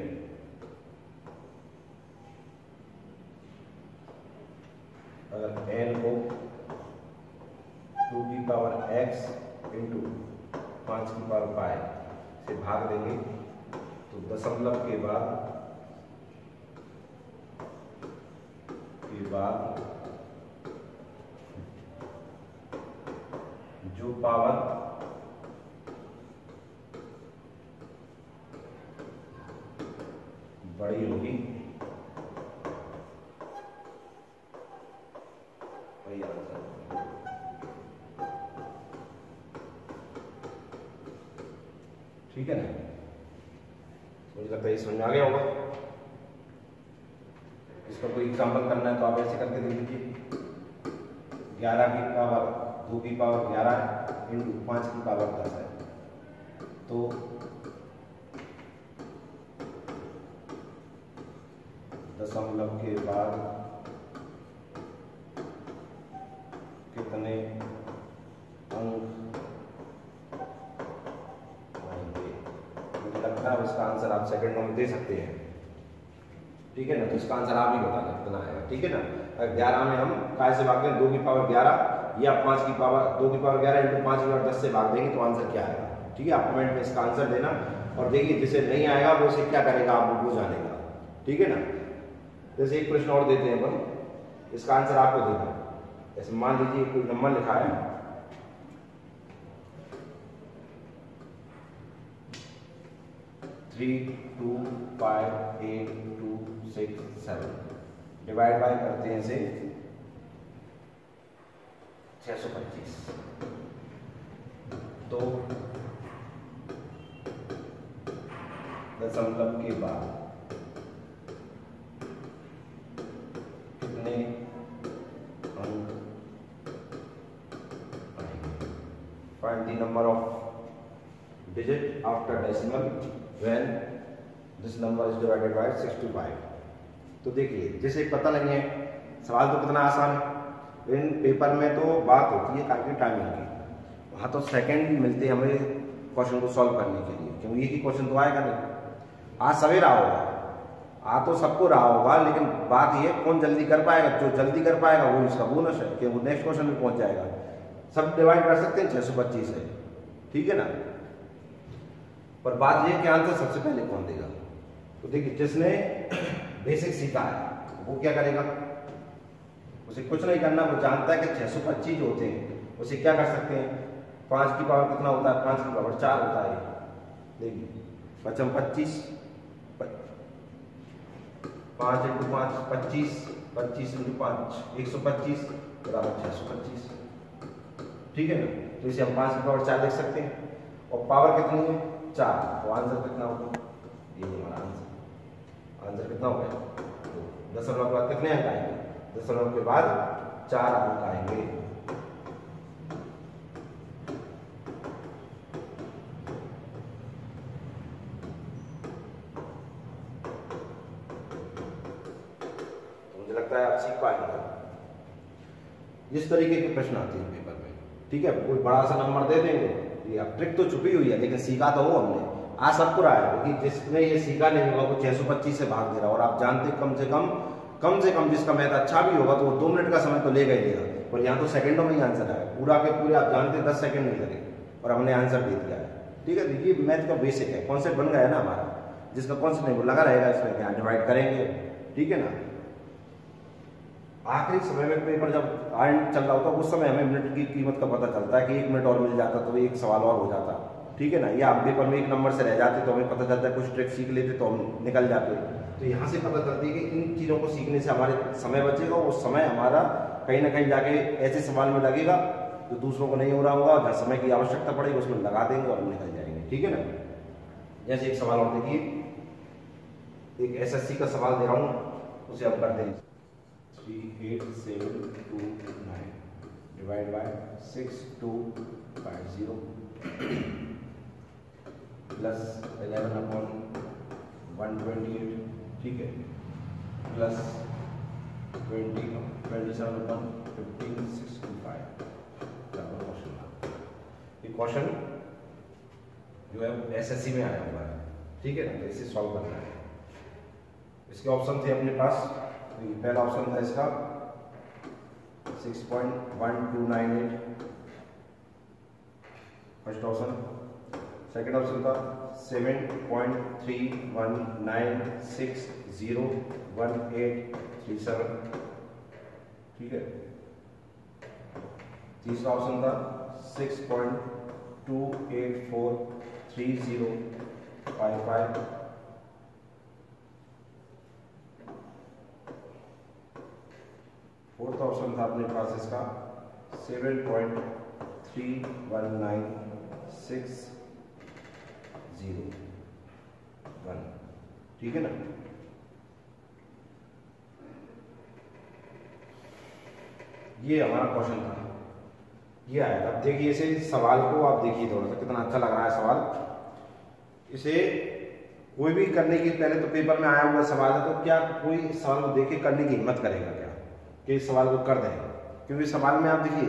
अगर n को 2 की पावर x इंटू 5 की पावर y से भाग देंगे, तो दशमलव के बाद जो पावर बड़ी होगी वही आंसर, ठीक है ना। मुझे लगता है ये समझ में आ गया होगा। इसका कोई एग्जाम्पल करना है तो आप ऐसे करके देख लीजिए, 11 की पावर 2 की पावर 11 इंटू 5 की पावर 10 है, तो दशमलव के बाद कितने अंक आएंगे। मुझे लगता है इसका आंसर आप सेकंडों में दे सकते हैं, ठीक है ना। तो इसका आंसर आप ही बताना कितना आएगा, ठीक है ना। 11 में हम काय से भाग दें, 2 की पावर 11 या 5 की पावर 2 की पावर 11 इंटू 5 की पावर 10 से भाग देंगे तो आंसर क्या आएगा, ठीक है। आप कमेंट में इसका आंसर देना। और देखिए जिसे नहीं आएगा वो उसे क्या करेगा आप वो जानेगा, ठीक है ना। जैसे एक प्रश्न और देते हैं अपन, इसका आंसर आपको देना है। जैसे मान लीजिए कोई नंबर लिखा है 3258267, डिवाइड बाय करते हैं इसे 625, तो दशमलव के बाद कितने अंक आएंगे? Find the number of digit after decimal when this number is divided by 65। तो देखिए जैसे पता नहीं है, सवाल तो कितना आसान है, इन पेपर में तो बात होती है काफी टाइमिंग की, वहाँ तो सेकंड मिलते हैं हमें क्वेश्चन को सॉल्व करने के लिए, क्योंकि एक ही क्वेश्चन तो आएगा नहीं। आज सवेरा होगा, आ तो सबको रहा होगा, लेकिन बात ये कौन जल्दी कर पाएगा, जो जल्दी कर पाएगा वो इसका बोनस है कि वो नेक्स्ट क्वेश्चन में पहुंच जाएगा। सब डिवाइड कर सकते हैं 625 है, ठीक है ना। पर बात ये कि आंसर सबसे पहले कौन देगा? तो देखिए जिसने बेसिक सीखा है वो क्या करेगा, उसे कुछ नहीं करना, वो जानता है कि 625 होते हैं, उसे क्या कर सकते हैं, 5 की पावर कितना होता है, 5 की पावर 4 होता है। देखिए 5 25, 5 × 5 25, 25 × 5 125 बराबर 625, ठीक है ना। तो इसे हम 5 की पावर 4 लिख सकते हैं, और पावर कितनी है 4, तो आंसर कितना होगा, ये हमारा आंसर कितना होगा, तो दशमलव के बाद कितने अंक आएंगे, दशमलव के बाद 4 अंक आएंगे। लगता है आप सीख पाएंगे। इस तरीके के प्रश्न आते हैं पेपर में, ठीक है। कोई बड़ा सा नंबर दे देंगे, ये अब ट्रिक तो छुपी हुई है, लेकिन सीखा तो हो हमने, आज सबको रहा है कि जिसने ये सीखा नहीं होगा वो 625 से भाग दे रहा, और आप जानते कम से कम जिसका मैथ अच्छा भी होगा तो वो 2 मिनट का समय तो लेगा ही लेगा, और यहाँ तो सेकंडों में ही आंसर आया, पूरा के पूरे आप जानते 10 सेकंड नहीं लगे और हमने आंसर दे दिया है, ठीक है। देखिए मैथ का बेसिक है, कॉन्सेप्ट बन गया है ना हमारा, जिसका कॉन्सेप्ट नहीं वो लगा रहेगा इसमें, क्या डिवाइड करेंगे, ठीक है ना। आखिरी समय में पेपर जब एंड चल रहा होता है उस समय हमें मिनट की कीमत का पता चलता है कि 1 मिनट और मिल जाता तो एक सवाल और हो जाता, ठीक है ना। या हम पेपर में 1 नंबर से रह जाते तो हमें पता चलता है, कुछ ट्रिक सीख लेते तो हम निकल जाते। तो यहाँ से पता चलती है कि इन चीज़ों को सीखने से हमारे समय बचेगा, वो समय हमारा कहीं ना कहीं जाके ऐसे सवाल में लगेगा जो दूसरों को नहीं हो रहा होगा, जहाँ समय की आवश्यकता पड़ेगी उसमें लगा देंगे और हम निकल जाएंगे, ठीक है ना। जैसे एक सवाल और देखिए, एक SSC का सवाल दे रहा हूँ, उसे हम करते हैं 38729 डिवाइड बाय 6250 प्लस 11/128, ठीक है, प्लस 27/1565। ये क्वेश्चन जो है SSC में आया हुआ है, ठीक है ना। तो इसे सॉल्व करना है। इसके ऑप्शन थे अपने पास, पहला ऑप्शन था इसका 6.1298, फर्स्ट ऑप्शन। सेकंड ऑप्शन था 7.31960187, ठीक है। तीसरा ऑप्शन था 6.284305। फोर्थ ऑप्शन था अपने पास इसका 7.319601, ठीक है ना। ये हमारा क्वेश्चन था, ये आया था। अब देखिए इसे सवाल को आप देखिए थोड़ा सा कितना अच्छा लग रहा है सवाल। इसे कोई भी करने की, पहले तो पेपर में आया हुआ सवाल है, तो क्या कोई इस सवाल को देख के करने की हिम्मत करेगा क्या कि इस सवाल को कर दें? क्योंकि सवाल में आप देखिए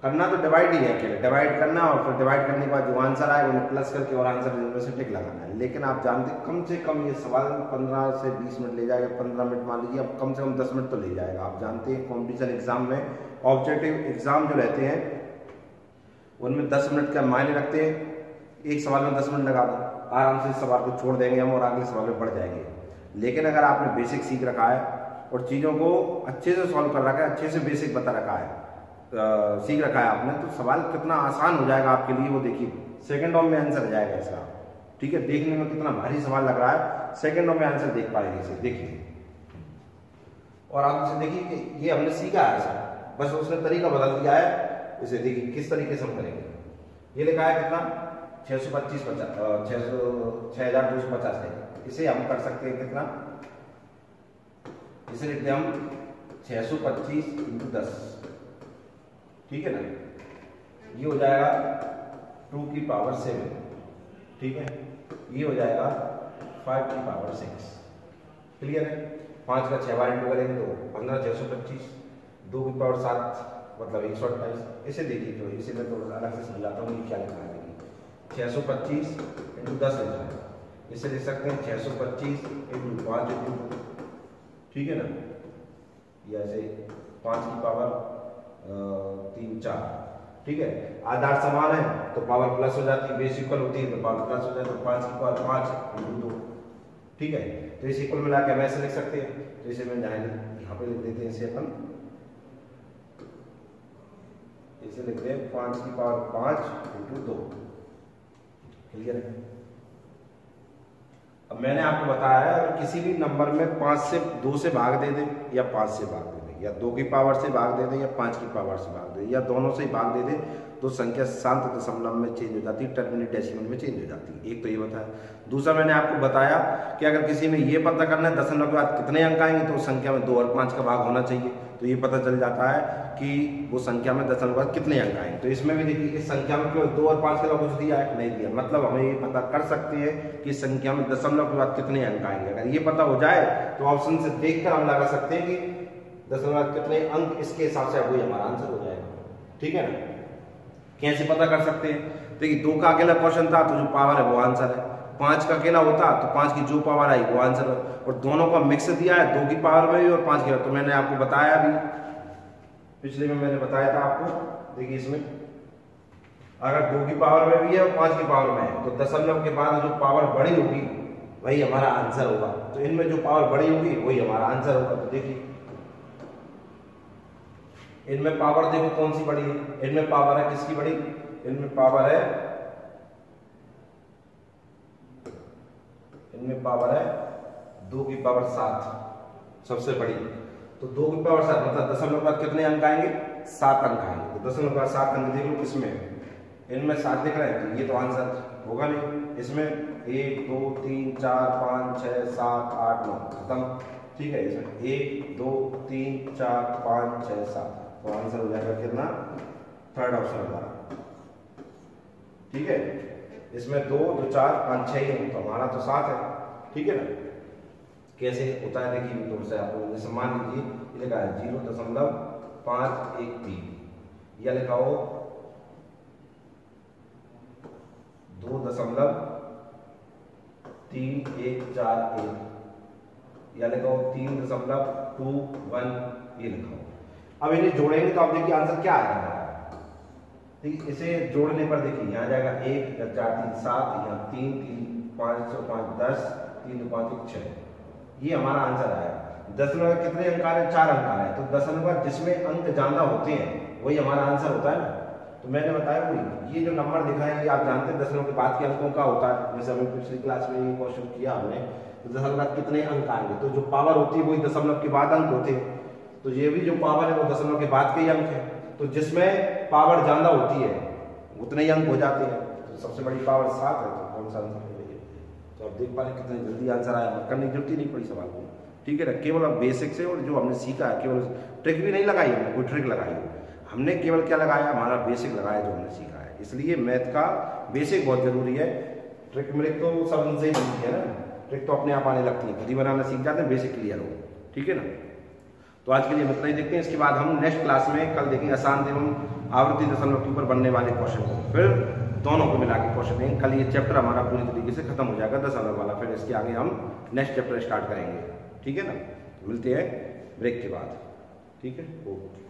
करना तो डिवाइड ही है, अकेले डिवाइड करना और फिर डिवाइड करने के बाद जो आंसर आएगा उन्हें प्लस करके और आंसर में से टिक लगाना है। लेकिन आप जानते कम से कम ये सवाल 15 से 20 मिनट ले जाएगा, 15 मिनट मान लीजिए, अब कम से कम 10 मिनट तो ले जाएगा। आप जानते हैं कॉम्पिटिशन एग्जाम में, ऑब्जेक्टिव एग्जाम जो रहते हैं उनमें 10 मिनट का मायने रखते हैं। एक सवाल में 10 मिनट लगा दो आराम से सवाल को छोड़ देंगे हम और अगले सवाल में बढ़ जाएंगे। लेकिन अगर आपने बेसिक सीख रखा है और चीज़ों को अच्छे से सॉल्व कर रखा है, अच्छे से बेसिक बता रखा है, सीख रखा है आपने, तो सवाल कितना आसान हो जाएगा आपके लिए वो देखिए। सेकेंडों में आंसर आ जाएगा इसका, ठीक है। देखने में कितना भारी सवाल लग रहा है, सेकेंडों में आंसर देख पाएंगे इसे, देखिए। और आप इसे देखिए कि ये हमने सीखा है सर, बस उसने तरीका बदल दिया है। इसे देखिए किस तरीके से हम करेंगे। ये लिखा है कितना 6250 है। इसे हम कर सकते हैं कितना, इसे लिखते हैं हम 625 × 10, ठीक है ना। ये हो जाएगा 2 की पावर 7, ठीक है। ये हो जाएगा 5 की पावर 6, क्लियर है। 5 का 6 बार इंटू करेंगे तो 15 625, 2 की पावर 7 मतलब 128। इसे देखिए, जो इसे मैं थोड़ा अलग से समझाता हूँ ये क्या लिखा है। 625 × 10 लिखा है, इसे लिख सकते हैं 625 × 5 × 2, ठीक है ना। या ऐसे 5 की पावर 3 4, ठीक है। आधार समान है तो पावर प्लस हो जाती है, बेस इक्वल होती है तो पावर प्लस हो जाती है, तो 5 की पावर 5 × 2, ठीक है। तो इसे इक्वल मिला के हम ऐसे लिख सकते हैं। तो इसे मैं यहाँ पे लिख देते हैं, इसे अपन इसे लिखते हैं 5 की पावर 5 × 2, क्लियर है। अब मैंने आपको बताया है अगर किसी भी नंबर में 5 से 2 से भाग दे दे या 5 से भाग दे दे या 2 की पावर से भाग दे दे या 5 की पावर से भाग दे या दोनों से ही भाग दे दे तो संख्या शांत दशमलव में चेंज हो जाती है, टर्मिनेट डेसिमल में चेंज हो जाती है। एक तो ये बताया। दूसरा मैंने आपको बताया कि अगर किसी में ये पता करना है दशमलव के बाद कितने अंक आएंगे तो उस संख्या में 2 और 5 का भाग होना चाहिए, तो ये पता चल जाता है कि वो संख्या में दशमलव के बाद कितने अंक आएंगे। तो इसमें भी देखिए इस संख्या में केवल 2 और 5 के अलावा कुछ दिया है नहीं दिया, मतलब हमें ये पता कर सकते हैं कि संख्या में दशमलव के बाद कितने अंक आएंगे। अगर ये पता हो जाए तो ऑप्शन से देखकर हम लगा सकते हैं कि दशमलव कितने अंक, इसके हिसाब से वही हमारा आंसर हो जाएगा, ठीक है ना। कैसे पता कर सकते हैं? देखिए 2 का अकेला क्वेश्चन था तो जो पावर है वो आंसर है, 5 का अकेला होता तो 5 की जो पावर आई वो आंसर है, और दोनों का मिक्स दिया है 2 की पावर में भी और 5 की। तो मैंने आपको बताया अभी पिछले में मैंने बताया था आपको, देखिए इसमें अगर 2 की पावर में भी है और 5 की पावर में है तो दशमलव के बाद जो पावर बड़ी होगी वही हमारा आंसर होगा। तो इनमें जो पावर बड़ी होगी वही हमारा आंसर होगा। तो देखिए इनमें पावर देखो कौन सी बड़ी है, इनमें पावर है किसकी बड़ी, इनमें पावर है 2 की पावर 7 सबसे बड़ी। तो 2 की पावर 7 मतलब दशमलव के बाद कितने अंक आएंगे, 7 अंक आएंगे। तो दशमलव के बाद 7 अंक देख लो किसमें, इनमें 7 दिख रहे हैं तो ये तो आंसर होगा नहीं। इसमें 1 2 3 4 5 6 7 8 9 खत्म, ठीक है। इसमें 1 2 3 4 5 6 7 तो आंसर हो जाएगा कितना, थर्ड ऑप्शन हमारा, ठीक है। इसमें 2 2 4 5 6 है तो हमारा तो 7 है, ठीक है ना। कैसे होता है देखिए थोड़ा सा आपको जैसे मान लीजिए ये लिखा है 0.513 या लिखा हो 2.3141 या लिखा हो 3.21 ये लिखा हो। अब इन्हें जोड़ेंगे तो आप देखिए आंसर क्या आएगा, ठीक। इसे जोड़ने पर देखिए यहाँ जाएगा 1 4 3 7, यहाँ 3 3 5 5 10 3 2 5 1 6, ये हमारा आंसर आएगा। दशमलव कितने अंक आ रहे हैं, 4 अंक आ रहे हैं। तो दशमलव जिसमें अंक ज्यादा होते हैं वही हमारा आंसर होता है ना। तो मैंने बताया वही, ये जो नंबर दिखाए ये आप जानते हैं दशमलव के बाद के अंकों का होता है। जैसे हमें पिछली क्लास में ये क्वेश्चन किया हमने, तो दशमलव कितने अंक आएंगे, तो जो पावर होती है वही दशमलव के बाद अंक होते हैं। तो ये भी जो पावर है वो दशमलव के बाद के ही अंक है। तो जिसमें पावर ज्यादा होती है उतने ही अंक हो जाते हैं। तो सबसे बड़ी पावर 7 है, तो कौन सा आंसर है? तो आप देख पा रहे कितनी जल्दी आंसर आया, करने की जरूरत ही नहीं पड़ी सवाल को, ठीक है ना। केवल अब बेसिक से और जो हमने सीखा है, केवल ट्रिक भी नहीं लगाई हमने, कोई ट्रिक लगाई हमने, केवल क्या लगाया, हमारा बेसिक लगाया जो हमने सीखा है। इसलिए मैथ का बेसिक बहुत जरूरी है। ट्रिक मिले तो सब इनसे ही बनती है ना, ट्रिक तो अपने आप आने लगती है, खुद ही बनाना सीख जाते हैं, बेसिक क्लियर हो, ठीक है ना। तो आज के लिए इतना ही देखते हैं। इसके बाद हम नेक्स्ट क्लास में कल देखेंगे आसान एवं आवर्ती दशमलव के ऊपर बनने वाले क्वेश्चन को, फिर दोनों को मिला के क्वेश्चन देंगे। कल ये चैप्टर हमारा पूरी तरीके से खत्म हो जाएगा दशमलव वाला, फिर इसके आगे हम नेक्स्ट चैप्टर स्टार्ट करेंगे, ठीक है ना। मिलते हैं ब्रेक के बाद, ठीक है, ओके।